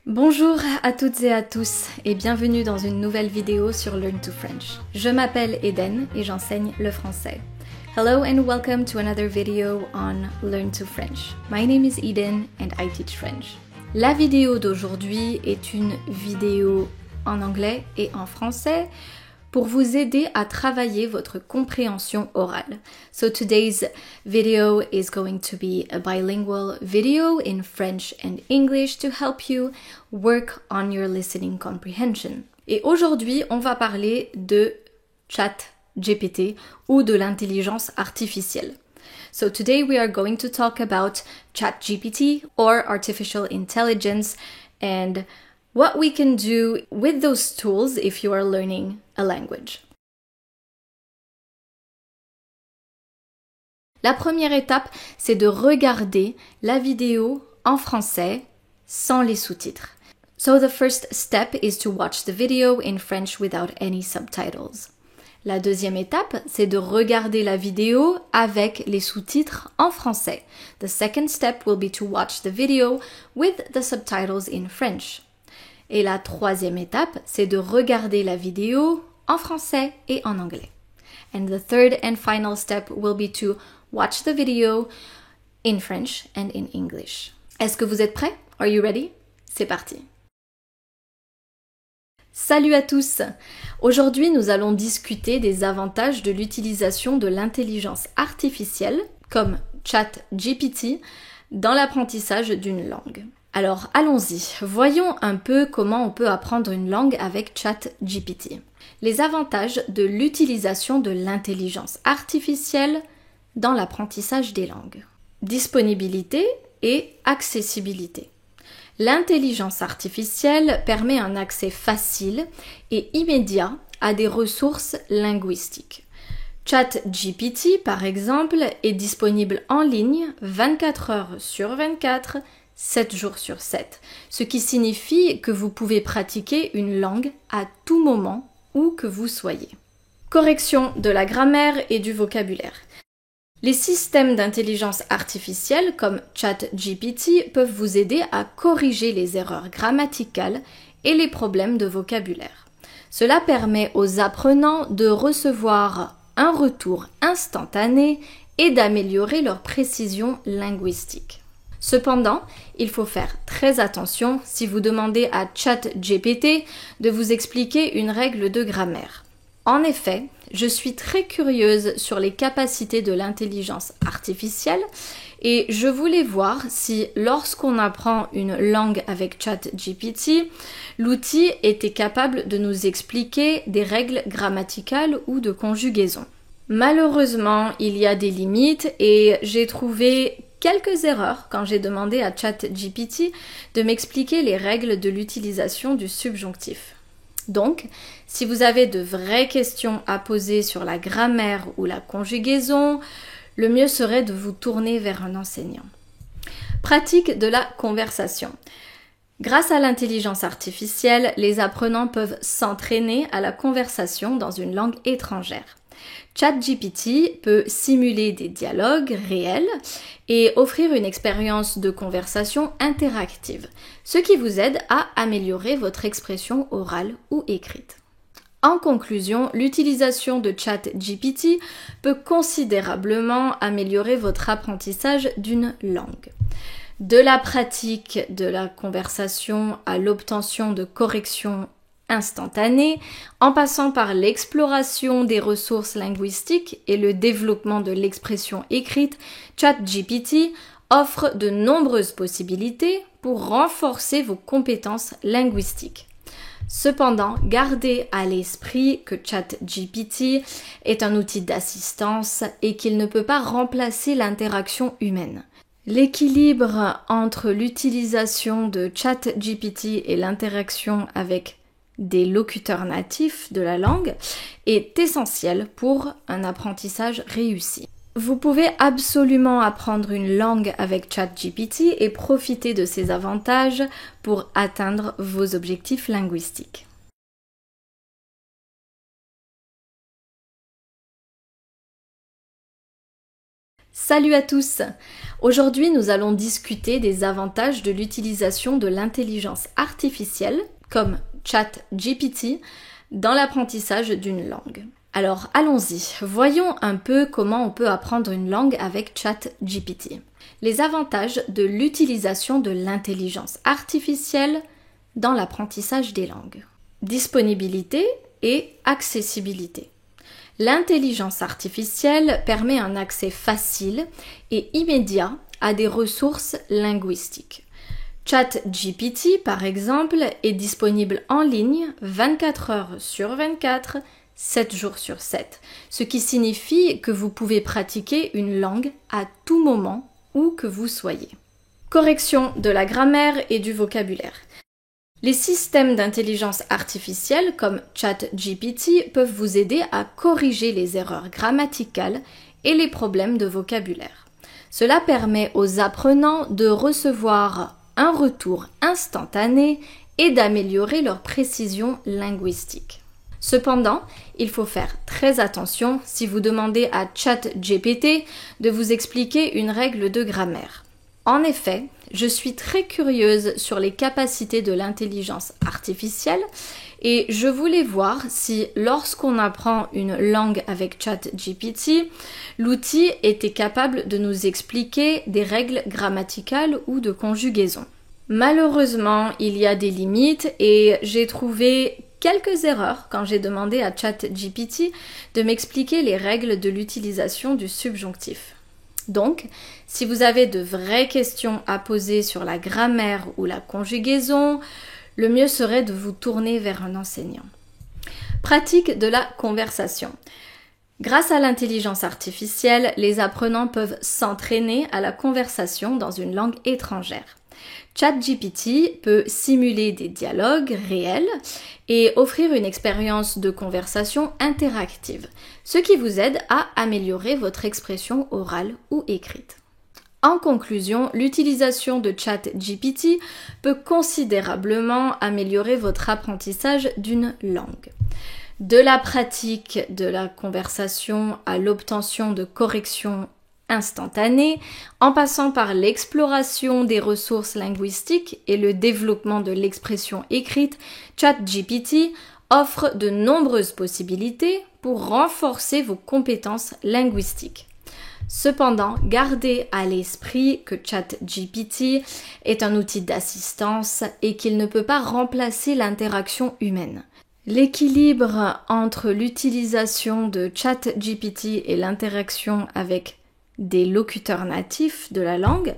Bonjour à toutes et à tous et bienvenue dans une nouvelle vidéo sur Learn to French. Je m'appelle Eden et j'enseigne le français. Hello and welcome to another video on Learn to French. My name is Eden and I teach French. La vidéo d'aujourd'hui est une vidéo en anglais et en français pour vous aider à travailler votre compréhension orale. So today's video is going to be a bilingual video in French and English to help you work on your listening comprehension. Et aujourd'hui, on va parler de ChatGPT ou de l'intelligence artificielle. So today we are going to talk about ChatGPT or artificial intelligence and what we can do with those tools if you are learning a language. La première étape, c'est de regarder la vidéo en français sans les sous-titres. So the first step is to watch the video in French without any subtitles. La deuxième étape, c'est de regarder la vidéo avec les sous-titres en français. The second step will be to watch the video with the subtitles in French. Et la troisième étape, c'est de regarder la vidéo en français et en anglais. And the third and final step will be to watch the video in French and in English. Est-ce que vous êtes prêts? Are you ready? C'est parti. Salut à tous! Aujourd'hui, nous allons discuter des avantages de l'utilisation de l'intelligence artificielle, comme ChatGPT, dans l'apprentissage d'une langue. Alors, allons-y. Voyons un peu comment on peut apprendre une langue avec ChatGPT. Les avantages de l'utilisation de l'intelligence artificielle dans l'apprentissage des langues. Disponibilité et accessibilité. L'intelligence artificielle permet un accès facile et immédiat à des ressources linguistiques. ChatGPT, par exemple, est disponible en ligne 24 heures sur 24, 7 jours sur 7, ce qui signifie que vous pouvez pratiquer une langue à tout moment où que vous soyez. Correction de la grammaire et du vocabulaire. Les systèmes d'intelligence artificielle comme ChatGPT peuvent vous aider à corriger les erreurs grammaticales et les problèmes de vocabulaire. Cela permet aux apprenants de recevoir un retour instantané et d'améliorer leur précision linguistique. Cependant, il faut faire très attention si vous demandez à ChatGPT de vous expliquer une règle de grammaire. En effet, je suis très curieuse sur les capacités de l'intelligence artificielle et je voulais voir si lorsqu'on apprend une langue avec ChatGPT, l'outil était capable de nous expliquer des règles grammaticales ou de conjugaison. Malheureusement, il y a des limites et j'ai trouvé quelques erreurs quand j'ai demandé à ChatGPT de m'expliquer les règles de l'utilisation du subjonctif. Donc, si vous avez de vraies questions à poser sur la grammaire ou la conjugaison, le mieux serait de vous tourner vers un enseignant. Pratique de la conversation. Grâce à l'intelligence artificielle, les apprenants peuvent s'entraîner à la conversation dans une langue étrangère. ChatGPT peut simuler des dialogues réels et offrir une expérience de conversation interactive, ce qui vous aide à améliorer votre expression orale ou écrite. En conclusion, l'utilisation de ChatGPT peut considérablement améliorer votre apprentissage d'une langue. De la pratique de la conversation à l'obtention de corrections instantanées, en passant par l'exploration des ressources linguistiques et le développement de l'expression écrite, ChatGPT offre de nombreuses possibilités pour renforcer vos compétences linguistiques. Cependant, gardez à l'esprit que ChatGPT est un outil d'assistance et qu'il ne peut pas remplacer l'interaction humaine. L'équilibre entre l'utilisation de ChatGPT et l'interaction avec des locuteurs natifs de la langue est essentiel pour un apprentissage réussi. Vous pouvez absolument apprendre une langue avec ChatGPT et profiter de ses avantages pour atteindre vos objectifs linguistiques. Salut à tous! Aujourd'hui, nous allons discuter des avantages de l'utilisation de l'intelligence artificielle, comme ChatGPT, dans l'apprentissage d'une langue. Alors allons-y, voyons un peu comment on peut apprendre une langue avec ChatGPT. Les avantages de l'utilisation de l'intelligence artificielle dans l'apprentissage des langues. Disponibilité et accessibilité. L'intelligence artificielle permet un accès facile et immédiat à des ressources linguistiques. ChatGPT, par exemple, est disponible en ligne 24 heures sur 24, 7 jours sur 7, ce qui signifie que vous pouvez pratiquer une langue à tout moment où que vous soyez. Correction de la grammaire et du vocabulaire. Les systèmes d'intelligence artificielle comme ChatGPT peuvent vous aider à corriger les erreurs grammaticales et les problèmes de vocabulaire. Cela permet aux apprenants de recevoir un retour instantané et d'améliorer leur précision linguistique. Cependant, il faut faire très attention si vous demandez à ChatGPT de vous expliquer une règle de grammaire. En effet, je suis très curieuse sur les capacités de l'intelligence artificielle et je voulais voir si lorsqu'on apprend une langue avec ChatGPT, l'outil était capable de nous expliquer des règles grammaticales ou de conjugaison. Malheureusement, il y a des limites et j'ai trouvé quelques erreurs quand j'ai demandé à ChatGPT de m'expliquer les règles de l'utilisation du subjonctif. Donc, si vous avez de vraies questions à poser sur la grammaire ou la conjugaison, le mieux serait de vous tourner vers un enseignant. Pratique de la conversation. Grâce à l'intelligence artificielle, les apprenants peuvent s'entraîner à la conversation dans une langue étrangère. ChatGPT peut simuler des dialogues réels et offrir une expérience de conversation interactive, ce qui vous aide à améliorer votre expression orale ou écrite. En conclusion, l'utilisation de ChatGPT peut considérablement améliorer votre apprentissage d'une langue. De la pratique de la conversation à l'obtention de corrections instantanées, en passant par l'exploration des ressources linguistiques et le développement de l'expression écrite, ChatGPT offre de nombreuses possibilités pour renforcer vos compétences linguistiques. Cependant, gardez à l'esprit que ChatGPT est un outil d'assistance et qu'il ne peut pas remplacer l'interaction humaine. L'équilibre entre l'utilisation de ChatGPT et l'interaction avec des locuteurs natifs de la langue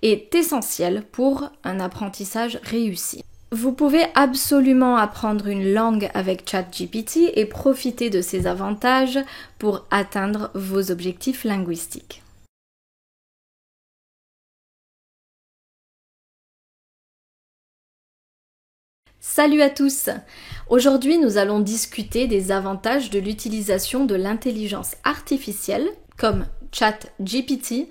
est essentiel pour un apprentissage réussi. Vous pouvez absolument apprendre une langue avec ChatGPT et profiter de ses avantages pour atteindre vos objectifs linguistiques. Salut à tous! Aujourd'hui, nous allons discuter des avantages de l'utilisation de l'intelligence artificielle, comme ChatGPT,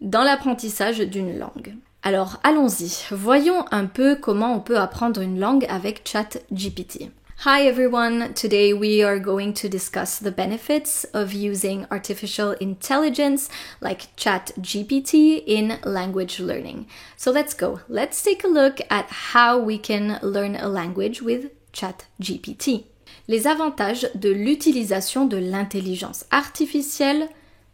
dans l'apprentissage d'une langue. Alors allons-y, voyons un peu comment on peut apprendre une langue avec ChatGPT. Hi everyone, today we are going to discuss the benefits of using artificial intelligence like ChatGPT in language learning. So let's go. Let's take a look at how we can learn a language with ChatGPT. Les avantages de l'utilisation de l'intelligence artificielle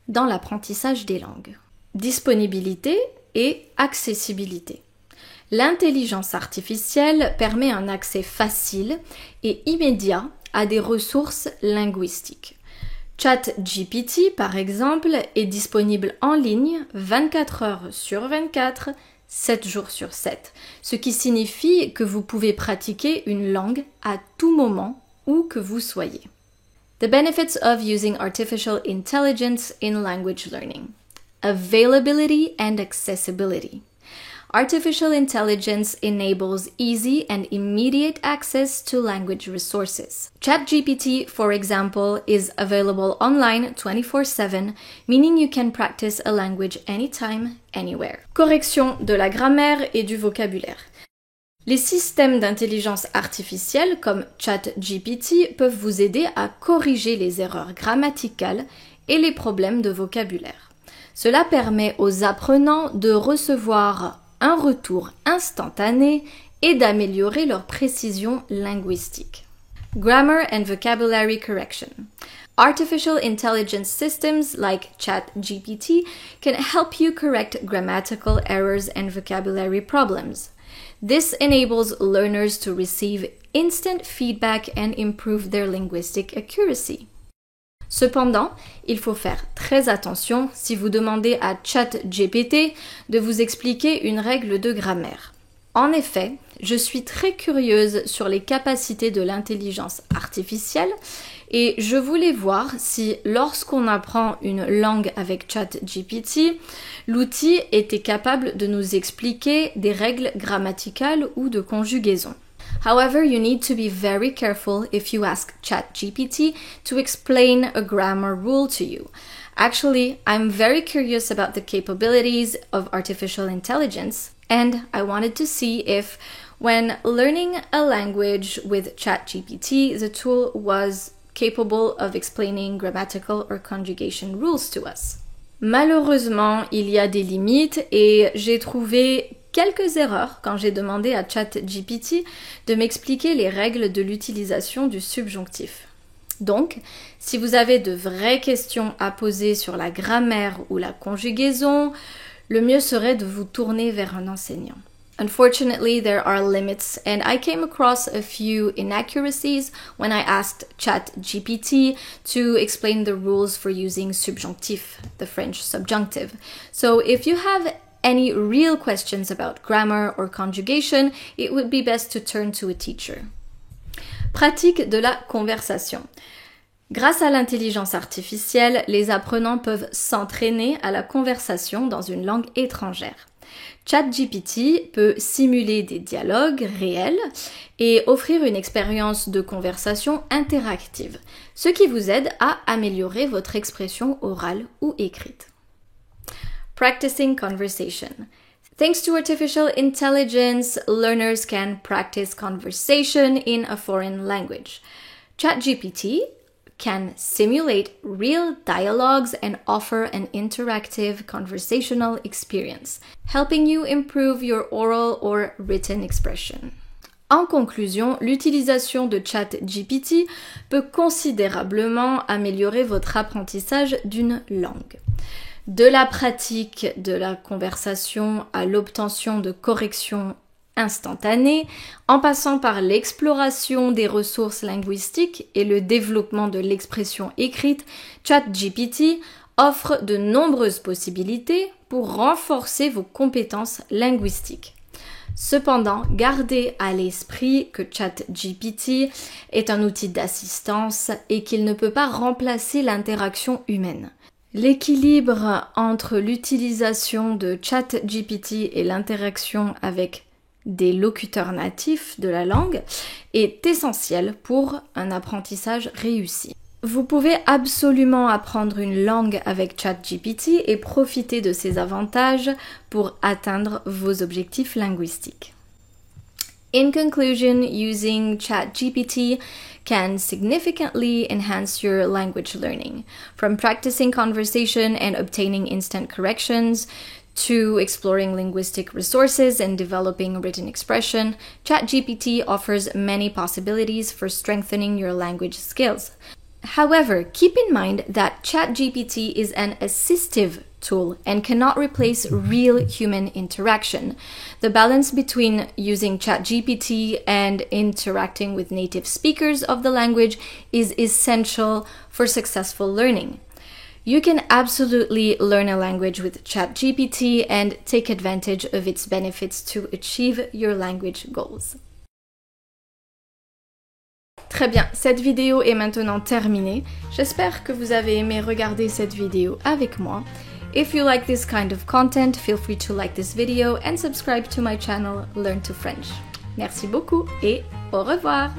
dans l'apprentissage des langues. Disponibilité et accessibilité. L'intelligence artificielle permet un accès facile et immédiat à des ressources linguistiques. ChatGPT, par exemple, est disponible en ligne 24 heures sur 24, 7 jours sur 7, ce qui signifie que vous pouvez pratiquer une langue à tout moment où que vous soyez. The benefits of using artificial intelligence in language learning. Availability and accessibility. Artificial intelligence enables easy and immediate access to language resources. ChatGPT, for example, is available online 24/7, meaning you can practice a language anytime, anywhere. Correction de la grammaire et du vocabulaire. Les systèmes d'intelligence artificielle comme ChatGPT peuvent vous aider à corriger les erreurs grammaticales et les problèmes de vocabulaire. Cela permet aux apprenants de recevoir un retour instantané et d'améliorer leur précision linguistique. Grammar and vocabulary correction. Artificial intelligence systems like ChatGPT can help you correct grammatical errors and vocabulary problems. This enables learners to receive instant feedback and improve their linguistic accuracy. Cependant, il faut faire très attention si vous demandez à ChatGPT de vous expliquer une règle de grammaire. En effet, je suis très curieuse sur les capacités de l'intelligence artificielle et je voulais voir si lorsqu'on apprend une langue avec ChatGPT, l'outil était capable de nous expliquer des règles grammaticales ou de conjugaison. However, you need to be very careful if you ask ChatGPT to explain a grammar rule to you. Actually, I'm very curious about the capabilities of artificial intelligence, and I wanted to see if, when learning a language with ChatGPT, the tool was capable of explaining grammatical or conjugation rules to us. Malheureusement, il y a des limites et j'ai trouvé quelques erreurs quand j'ai demandé à ChatGPT de m'expliquer les règles de l'utilisation du subjonctif. Donc, si vous avez de vraies questions à poser sur la grammaire ou la conjugaison, le mieux serait de vous tourner vers un enseignant. Unfortunately, there are limits, and I came across a few inaccuracies when I asked ChatGPT to explain the rules for using subjonctif, the French subjunctive. So if you have any real questions about grammar or conjugation, it would be best to turn to a teacher. Pratique de la conversation. Grâce à l'intelligence artificielle, les apprenants peuvent s'entraîner à la conversation dans une langue étrangère. ChatGPT peut simuler des dialogues réels et offrir une expérience de conversation interactive, ce qui vous aide à améliorer votre expression orale ou écrite. Practicing conversation. Thanks to artificial intelligence, learners can practice conversation in a foreign language. ChatGPT can simulate real dialogues and offer an interactive conversational experience, helping you improve your oral or written expression. En conclusion, l'utilisation de ChatGPT peut considérablement améliorer votre apprentissage d'une langue. De la pratique de la conversation à l'obtention de corrections instantanées, en passant par l'exploration des ressources linguistiques et le développement de l'expression écrite, ChatGPT offre de nombreuses possibilités pour renforcer vos compétences linguistiques. Cependant, gardez à l'esprit que ChatGPT est un outil d'assistance et qu'il ne peut pas remplacer l'interaction humaine. L'équilibre entre l'utilisation de ChatGPT et l'interaction avec des locuteurs natifs de la langue est essentiel pour un apprentissage réussi. Vous pouvez absolument apprendre une langue avec ChatGPT et profiter de ses avantages pour atteindre vos objectifs linguistiques. In conclusion, using ChatGPT can significantly enhance your language learning, from practicing conversation and obtaining instant corrections to exploring linguistic resources and developing written expression. ChatGPT offers many possibilities for strengthening your language skills. However, keep in mind that ChatGPT is an assistive tool and cannot replace real human interaction. The balance between using ChatGPT and interacting with native speakers of the language is essential for successful learning. You can absolutely learn a language with ChatGPT and take advantage of its benefits to achieve your language goals. Très bien, cette vidéo est maintenant terminée. J'espère que vous avez aimé regarder cette vidéo avec moi. If you like this kind of content, feel free to like this video and subscribe to my channel Learn to French. Merci beaucoup et au revoir!